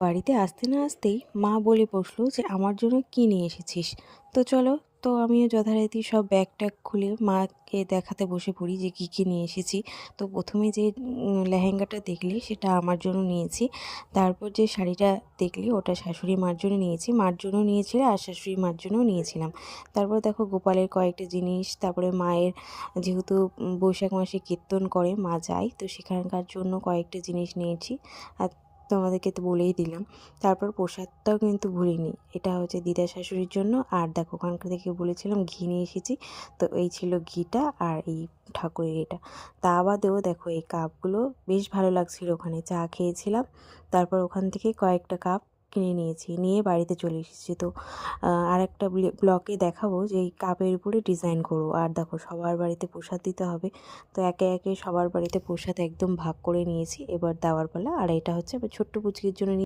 বাড়িতে আসতে না আসতেই মা বলে বসলো যে আমার জন্য কী নিয়ে এসেছিস। তো চলো, তো আমিও যথারীতি সব ব্যাগ ট্যাগ খুলে মাকে দেখাতে বসে পড়ি যে কী কী নিয়ে এসেছি। তো প্রথমে যে লেহেঙ্গাটা দেখলি সেটা আমার জন্য নিয়েছি। তারপর যে শাড়িটা দেখলি ওটা শাশুড়ি মার জন্য নিয়েছি, মার জন্য নিয়েছিল আর শাশুড়ি মার জন্যও নিয়েছিলাম। তারপর দেখো গোপালের কয়েকটা জিনিস, তারপরে মায়ের যেহেতু বৈশাখ মাসে কীর্তন করে মা যায়, তো সেখানকার জন্য কয়েকটা জিনিস নিয়েছি। আর তোমাদেরকে তো বলেই দিলাম। তারপর প্রসাদটাও কিন্তু ভুলিনি, এটা হচ্ছে দিদা শাশুড়ির জন্য। আর দেখো ওখানকার থেকে বলেছিলাম ঘি নিয়ে এসেছি, তো এই ছিল ঘিটা আর এই ঠাকুরের এটা। তা বাদেও দেখো এই কাপগুলো বেশ ভালো লাগছিল, ওখানে চা খেয়েছিলাম। তারপর ওখান থেকে কয়েকটা কাপ কিনে নিয়েছি, নিয়ে বাড়িতে চলে এসেছি। তো আর একটা ব্লকে দেখাবো যে এই কাপের উপরে ডিজাইন করবো। আর দেখো সবার বাড়িতে প্রসাদ দিতে হবে, তো একে একে সবার বাড়িতে প্রসাদ একদম ভাগ করে নিয়েছি, এবার দেওয়ার পালা। আর এটা হচ্ছে আমার ছোট্ট পুচকির জন্য